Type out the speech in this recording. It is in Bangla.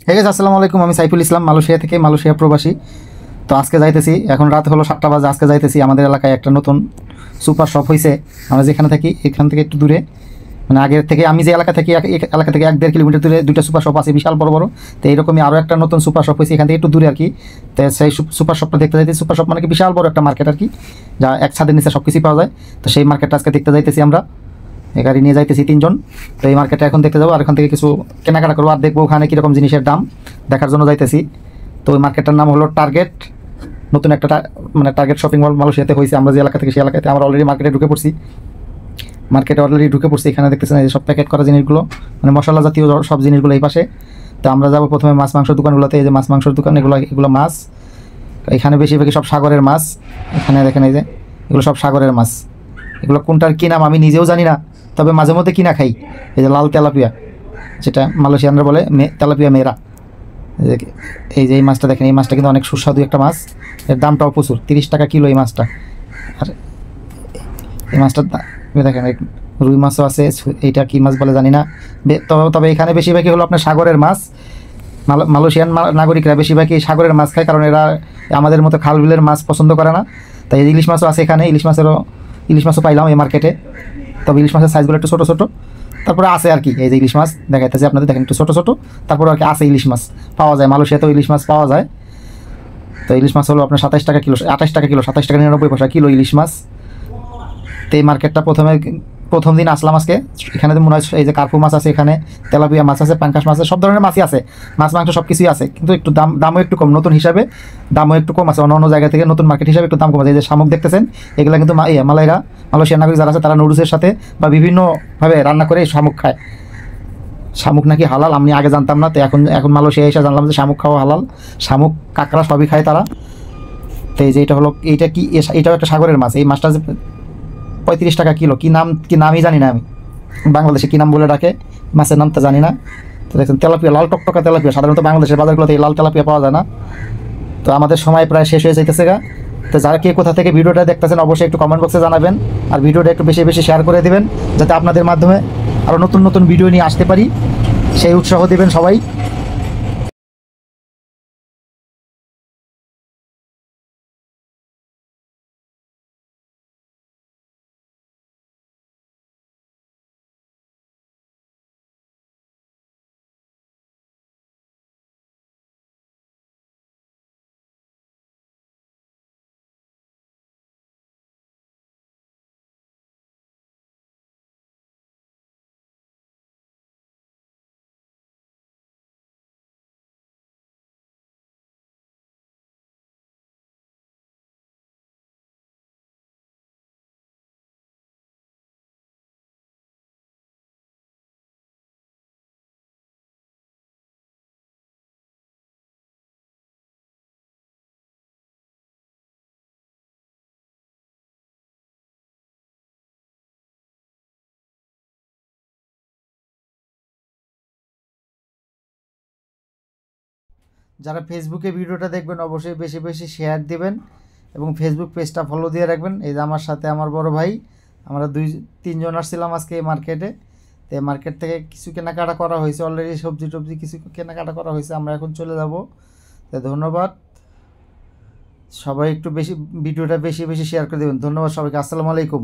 হে গাইস, আসসালামু আলাইকুম। আমি সাইফুল ইসলাম, মালয়েশিয়া থেকে, মালয়েশিয়া প্রবাসী। তো আজকে যাইতেছি, এখন রাত হলো 7টা বাজে। আজকে যাইতেছি আমাদের এলাকায় একটা নতুন সুপার শপ হয়েছে। আমরা যেখানে থাকি এখান থেকে একটু দূরে, মানে আগের থেকে আমি যে এলাকা থাকি এলাকা থেকে 1-1.5 কিলোমিটার দূরে দুইটা সুপার শপ আছে, বিশাল বড় বড়। তো এইরকমই আরও একটা নতুন সুপার শপ হয়েছে এখান থেকে একটু দূরে আর কি। তো সেই সুপার শপটা দেখতে যাইতেছি। সুপার শপ মানে কি বিশাল বড় একটা মার্কেট আর কি, যা এক ছাদের নিচে সব কিছুই পাওয়া যায়। তো সেই মার্কেটটা আজকে দেখতে যাইতেছি আমরা, এই গাড়ি নিয়ে যাইতেছি 3 জন। তো এই মার্কেটে এখন দেখতে যাবো, আর এখান থেকে কিছু কেনাকাটা করবো, আর দেখবো ওখানে কীরকম জিনিসের দাম দেখার জন্য যাইতেছি। তো ওই মার্কেটটার নাম হলো টার্গেট। নতুন একটা মানে টার্গেট শপিং মল মালয়েশিয়াতে হয়েছে। আমরা যে এলাকা থেকে সেই এলাকাতে আমরা অলরেডি মার্কেটে ঢুকে পড়ছি। এখানে দেখতেছেন এই সব প্যাকেট করা জিনিসগুলো, মানে মশলা জাতীয় সব জিনিসগুলো এই পাশে। তো আমরা যাবো প্রথমে মাছ মাংসের দোকানগুলোতে। এই যে মাছ মাংসের দোকান, এগুলো মাছ। এখানে বেশিরভাগই সব সাগরের মাছ। এখানে দেখেন এই যে এগুলো সব সাগরের মাছ। এগুলো কোনটার কী নাম আমি নিজেও জানি না, তবে মাঝে মধ্যে কিনা খাই। এই যে লাল তেলাপিয়া, যেটা মালয়েশিয়ানরা বলে তেলাপিয়া মেরা। এই যে এই মাছটা দেখেন, এই মাছটা কিন্তু অনেক সুস্বাদু একটা মাছ। এর দামটাও প্রচুর, 30 টাকা কিলো এই মাছটা। আর এই মাছটার দেখেন রুই মাছও আছে। এইটা কী মাছ বলে জানি না। তবে এখানে বেশিরভাগই হলো আপনার সাগরের মাছ। মালয়েশিয়ান নাগরিকরা বেশিরভাগই সাগরের মাছ খায়, কারণ এরা আমাদের মতো খাল বিলের মাছ পছন্দ করে না। তাই ইলিশ মাছও আছে এখানে। ইলিশ মাছও পাইলাম এই মার্কেটে। তবে ইলিশ মাছের সাইজগুলো একটু ছোটো ছোটো। তারপরে আছে আর কি, এই যে ইলিশ মাছ দেখাইতেছে আপনাদের, দেখেন একটু ছোটো ছোটো। তারপরে আর কি আছে ইলিশ মাছ পাওয়া যায়, মালয়েশিয়াতেও ইলিশ মাছ পাওয়া যায়। তো ইলিশ মাছ হলো আপনার 27 টাকা কিলো, 28 টাকা কিলো, 27 টাকা 99 পয়সা কিলো ইলিশ মাছ। তো এই মার্কেটটা প্রথম দিন আসলাম আজকে। এখানে মনে হয় এই যে কার্পু মাছ আছে, এখানে তেলাপিয়া মাছ আছে, পাঙ্কাশ মাছ আছে, সব ধরনের মাছই আছে। মাছ মাংস সব কিছুই আছে, কিন্তু একটু দামও একটু কম। নতুন হিসাবে দামও একটু কম আছে, অন্য জায়গা থেকে নতুন মার্কেট হিসাবে একটু দাম কম আছে। এই যে শামুক দেখতেছেন, এগুলো কিন্তু মালয়েশিয়ার নাগরিক যারা আছে তারা নুডলসের সাথে বা বিভিন্নভাবে রান্না করে এই শামুক খায়। শামুক নাকি হালাল, আমি আগে জানতাম না। তো এখন মালয়েশিয়া এসে জানলাম যে শামুক খাওয়া হালাল। শামুক, কাঁকড়া সবই খায় তারা। তো এই যে এটা হলো, এইটা কি, এটাও একটা সাগরের মাছ। এই মাছটা 35 টাকা কিলো। কি নামই জানি না আমি, বাংলাদেশে কী নাম বলে ডাকে মাছের নামটা জানি না। তো দেখছেন তেলাপিয়া, লাল টকটকা তেলাপিয়া। সাধারণত বাংলাদেশের বাজারগুলোতে এই লাল তেলাপিয়া পাওয়া যায় না। তো আমাদের সময় প্রায় শেষ হয়ে যাইতেছে গা। তো যারা কে কোথা থেকে ভিডিওটা দেখতেছেন অবশ্যই একটু কমেন্ট বক্সে জানাবেন, আর ভিডিওটা একটু বেশি বেশি শেয়ার করে দেবেন, যাতে আপনাদের মাধ্যমে আরও নতুন নতুন ভিডিও নিয়ে আসতে পারি, সেই উৎসাহ দেবেন সবাই। যারা ফেসবুকে ভিডিওটা দেখবেন অবশ্যই বেশি বেশি শেয়ার দিবেন, এবং ফেসবুক পেজটা ফলো দিয়ে রাখবেন। এই যে আমার সাথে আমার বড় ভাই, আমরা 2-3 জন আসছিলাম আজকে এই মার্কেটে। তো এই মার্কেট থেকে কিছু কেনাকাটা করা হয়েছে অলরেডি, সবজি টবজি কিছু কেনাকাটা করা হয়েছে। আমরা এখন চলে যাব। তো ধন্যবাদ সবাই, একটু বেশি ভিডিওটা বেশি বেশি শেয়ার করে দেবেন। ধন্যবাদ সবাইকে, আসসালামু আলাইকুম।